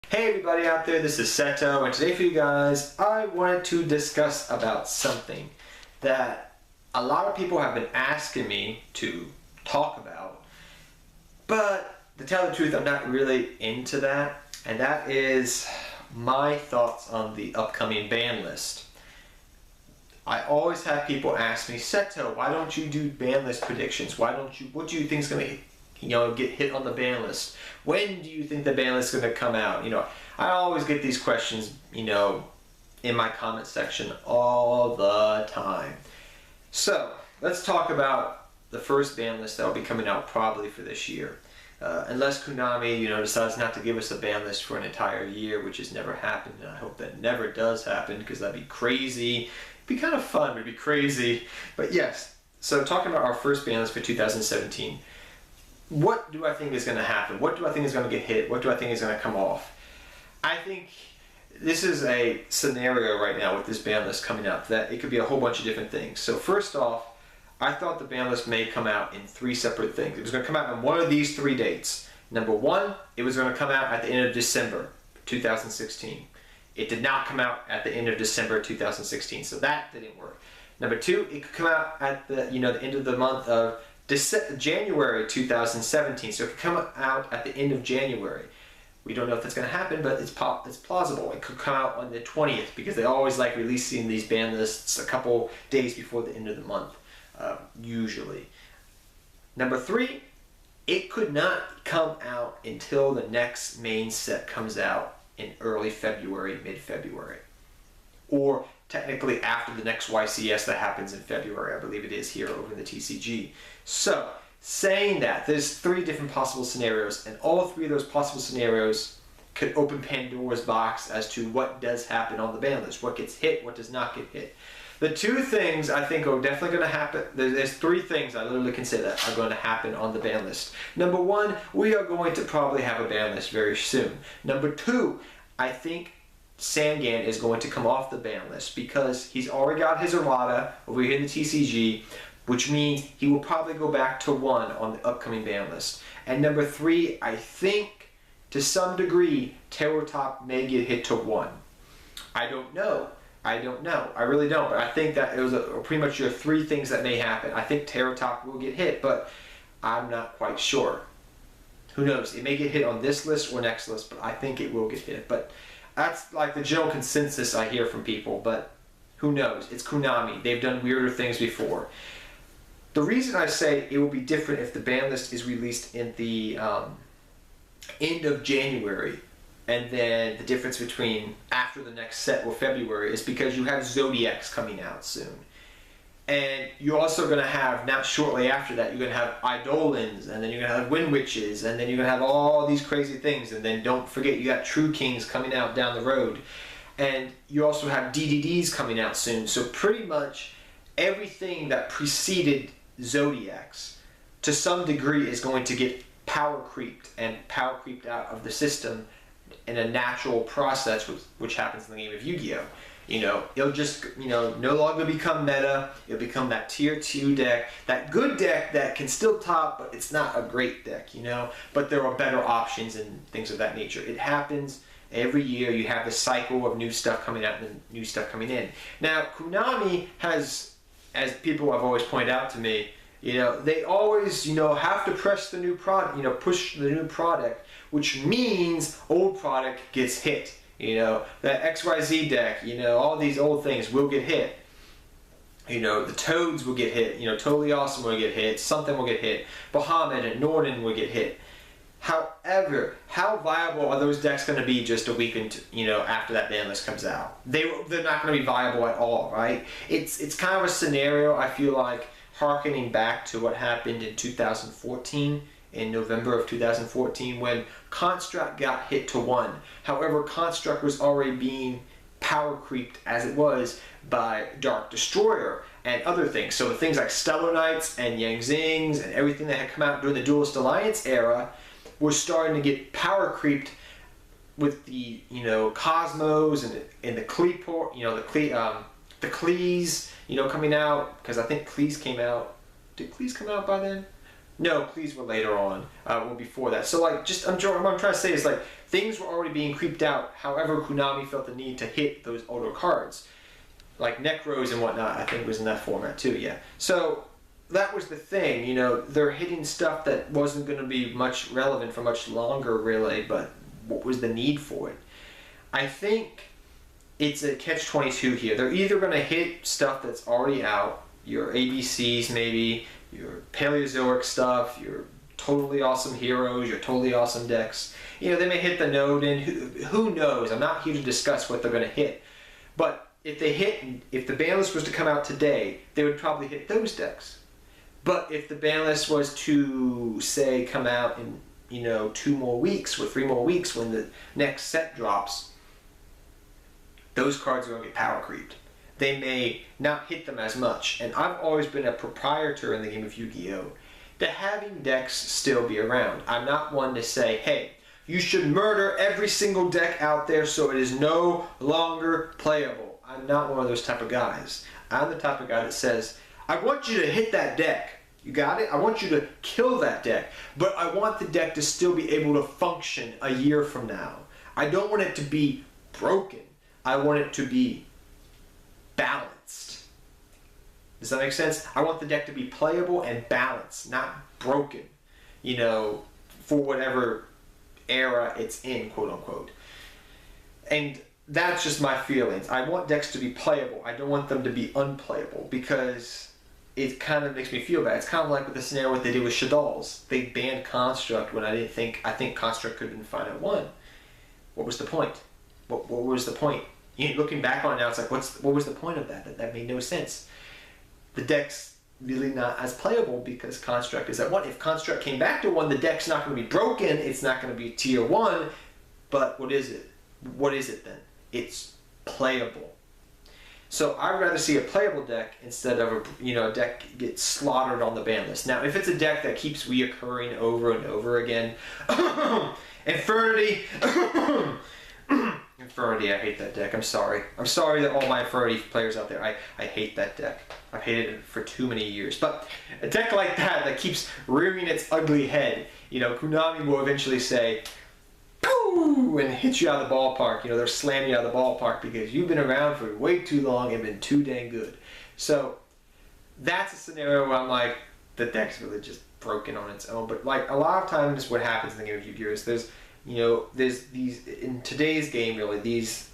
Hey everybody out there, this is Seto, and today for you guys, I wanted to discuss about something that a lot of people have been asking me to talk about, but to tell the truth, I'm not really into that, and that is my thoughts on the upcoming ban list. I always have people ask me, Seto, why don't you do ban list predictions? What do you think is going to get hit on the ban list? When do you think the ban list is going to come out? I always get these questions, in my comment section all the time. So let's talk about the first ban list that will be coming out probably for this year. Unless Konami, decides not to give us a ban list for an entire year, which has never happened, and I hope that never does happen because that'd be crazy. It'd be kind of fun, but it'd be crazy. But yes, so talking about our first ban list for 2017. What do I think is going to happen? What do I think is going to get hit? What do I think is going to come off? I think this is a scenario right now with this ban list coming out that it could be a whole bunch of different things. So first off, I thought the ban list may come out in three separate things. It was going to come out on one of these three dates. Number one, it was going to come out at the end of December 2016. It did not come out at the end of December 2016, so that didn't work. Number two, it could come out at the end of the month of January 2017, so it could come out at the end of January. We don't know if that's going to happen, but it's plausible. It could come out on the 20th because they always like releasing these ban lists a couple days before the end of the month, usually. Number three, it could not come out until the next main set comes out in early February, mid-February, or technically after the next YCS that happens in February. I believe it is here over in the TCG. So, saying that, there's three different possible scenarios, and all three of those possible scenarios could open Pandora's box as to what does happen on the ban list, what gets hit, what does not get hit. The two things I think are definitely going to happen, there's three things I literally can say that are going to happen on the ban list. Number one, we are going to probably have a ban list very soon. Number two, I think Sangan is going to come off the ban list because he's already got his errata over here in the TCG, which means he will probably go back to 1 on the upcoming ban list. And number three, I think to some degree, Terror Top may get hit to 1. I don't know. I really don't. But I think that it was pretty much your three things that may happen. I think Terror Top will get hit, but I'm not quite sure. Who knows? It may get hit on this list or next list, but I think it will get hit. But that's like the general consensus I hear from people, but who knows? It's Konami. They've done weirder things before. The reason I say it will be different if the ban list is released in the end of January, and then the difference between after the next set or February is because you have Zodiacs coming out soon. And you're also going to have, not shortly after that, you're going to have Eidolons, and then you're going to have Wind Witches, and then you're going to have all these crazy things. And then don't forget, you got True Kings coming out down the road. And you also have DDDs coming out soon. So pretty much everything that preceded Zodiacs, to some degree, is going to get power creeped out of the system in a natural process, which happens in the game of Yu-Gi-Oh! It'll just, no longer become meta. It'll become that tier 2 deck, that good deck that can still top, but it's not a great deck, but there are better options and things of that nature. It happens every year. You have this cycle of new stuff coming out and new stuff coming in. Now, Konami has, as people have always pointed out to me, they always, have to press the new product, push the new product, which means old product gets hit. That XYZ deck, all these old things will get hit. The Toads will get hit, Totally Awesome will get hit, something will get hit, Bahamut and Norden will get hit. However, how viable are those decks going to be just a week after that ban list comes out? They're not going to be viable at all, right? It's kind of a scenario, I feel like, harkening back to what happened in 2014, in November of 2014, when Construct got hit to 1. However, Construct was already being power creeped as it was by Dark Destroyer and other things. So things like Stellar Knights and Yang Zings and everything that had come out during the Duelist Alliance era were starting to get power creeped with the Cosmos and the Cleeport, the Clees, coming out, because I think Clees came out. Did Clees come out by then? No, please were later on, were before that. So like, what I'm trying to say is like, things were already being creeped out. However, Konami felt the need to hit those older cards, like Necros and whatnot. I think was in that format too. Yeah. So that was the thing. You know, they're hitting stuff that wasn't going to be much relevant for much longer, really. But what was the need for it? I think it's a catch-22 here. They're either going to hit stuff that's already out, your ABCs maybe, your Paleozoic stuff, your totally awesome heroes, your totally awesome decks. You know, they may hit the node in, who knows? I'm not here to discuss what they're going to hit. But if the ban list was to come out today, they would probably hit those decks. But if the ban list was to, say, come out in, you know, 2 more weeks or 3 more weeks when the next set drops, those cards are going to get power creeped. They may not hit them as much. And I've always been a proprietor in the game of Yu-Gi-Oh! To having decks still be around. I'm not one to say, hey, you should murder every single deck out there so it is no longer playable. I'm not one of those type of guys. I'm the type of guy that says, I want you to hit that deck. You got it? I want you to kill that deck. But I want the deck to still be able to function a year from now. I don't want it to be broken. I want it to be balanced. Does that make sense? I want the deck to be playable and balanced, not broken, you know, for whatever era it's in, quote unquote. And that's just my feelings. I want decks to be playable. I don't want them to be unplayable because it kind of makes me feel bad. It's kind of like with the scenario what they did with Shadal's. They banned Construct when I think Construct could have been fine at 1. What was the point? What was the point? You know, looking back on it now, it's like, what was the point of that? That made no sense. The deck's really not as playable because Construct is at 1. If Construct came back to 1, the deck's not going to be broken. It's not going to be tier 1. But what is it? What is it then? It's playable. So I'd rather see a playable deck instead of a deck get slaughtered on the ban list. Now, if it's a deck that keeps reoccurring over and over again, Infernity. Infernity, I hate that deck. I'm sorry. I'm sorry that all my Infernity players out there. I hate that deck. I've hated it for too many years. But a deck like that keeps rearing its ugly head, Konami will eventually say, "Pooh!" and hit you out of the ballpark. They're slamming you out of the ballpark because you've been around for way too long and been too dang good. So that's a scenario where I'm like, the deck's really just broken on its own. But like a lot of times what happens in the game of Yu-Gi-Oh! Is there's these, in today's game really, these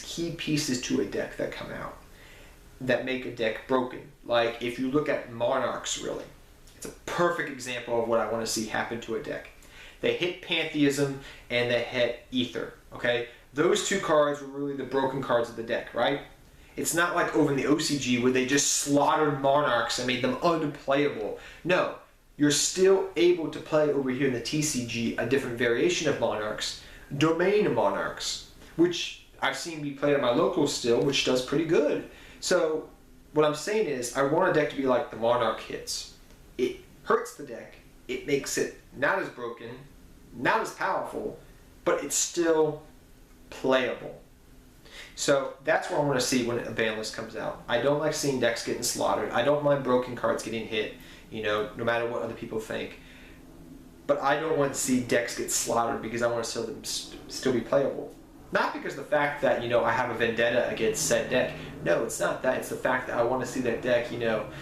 key pieces to a deck that come out that make a deck broken. Like if you look at Monarchs really, it's a perfect example of what I want to see happen to a deck. They hit Pantheism and they hit Ether, okay? Those two cards were really the broken cards of the deck, right? It's not like over in the OCG where they just slaughtered Monarchs and made them unplayable. No, you're still able to play over here in the TCG a different variation of Monarchs, Domain Monarchs, which I've seen be played at my locals still, which does pretty good. So what I'm saying is I want a deck to be like the Monarch hits. It hurts the deck. It makes it not as broken, not as powerful, but it's still playable. So that's what I want to see when a ban list comes out. I don't like seeing decks getting slaughtered. I don't mind broken cards getting hit, no matter what other people think. But I don't want to see decks get slaughtered because I want to see them still be playable. Not because of the fact that, I have a vendetta against said deck. No, it's not that. It's the fact that I want to see that deck,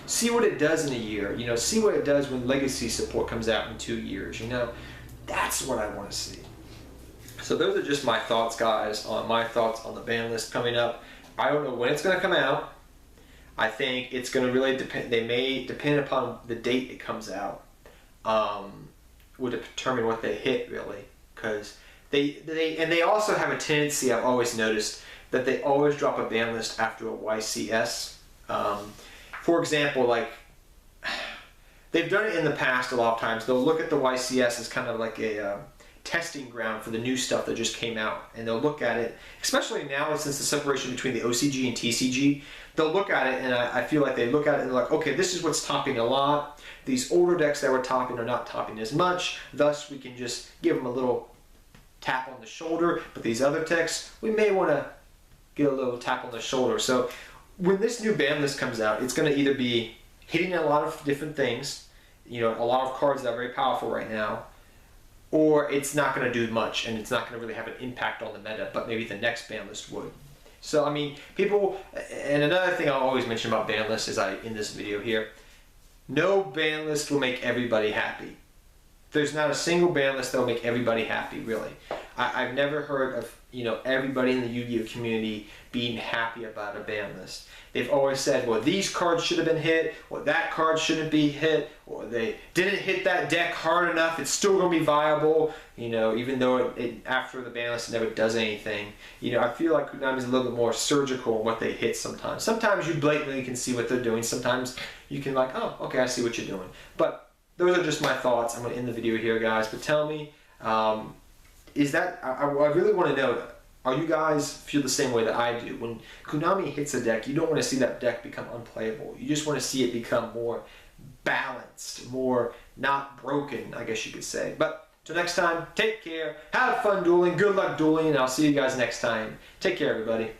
see what it does in a year. See what it does when Legacy support comes out in 2 years, That's what I want to see. So those are just my thoughts, guys, on the ban list coming up. I don't know when it's going to come out. I think it's going to really depend. They may depend upon the date it comes out. Would determine what they hit really, because they also have a tendency, I've always noticed, that they always drop a ban list after a YCS. For example, like they've done it in the past a lot of times. They'll look at the YCS as kind of like a testing ground for the new stuff that just came out, and they'll look at it, especially now since the separation between the OCG and TCG, they'll look at it, and I feel like they look at it and they're like, okay, this is what's topping a lot. These older decks that were topping are not topping as much, thus we can just give them a little tap on the shoulder, but these other decks, we may want to get a little tap on the shoulder. So when this new ban list comes out, it's going to either be hitting a lot of different things, you know, a lot of cards that are very powerful right now, or it's not going to do much and it's not going to really have an impact on the meta, but maybe the next ban list would. So I mean, people, and another thing I'll always mention about ban lists is in this video here, no ban list will make everybody happy. There's not a single ban list that will make everybody happy, really. I've never heard of, you know, everybody in the Yu-Gi-Oh community being happy about a ban list. They've always said, well, these cards should have been hit, or that card shouldn't be hit, or they didn't hit that deck hard enough, it's still going to be viable, you know, even though after the ban list it never does anything. You know, I feel like Konami's a little bit more surgical in what they hit sometimes. Sometimes you blatantly can see what they're doing, sometimes you can like, oh, okay, I see what you're doing. But those are just my thoughts. I'm going to end the video here, guys, but tell me, is that, I really want to know, are you guys feel the same way that I do? When Konami hits a deck, you don't want to see that deck become unplayable. You just want to see it become more balanced, more not broken, I guess you could say. But till next time, take care, have fun dueling, good luck dueling, and I'll see you guys next time. Take care, everybody.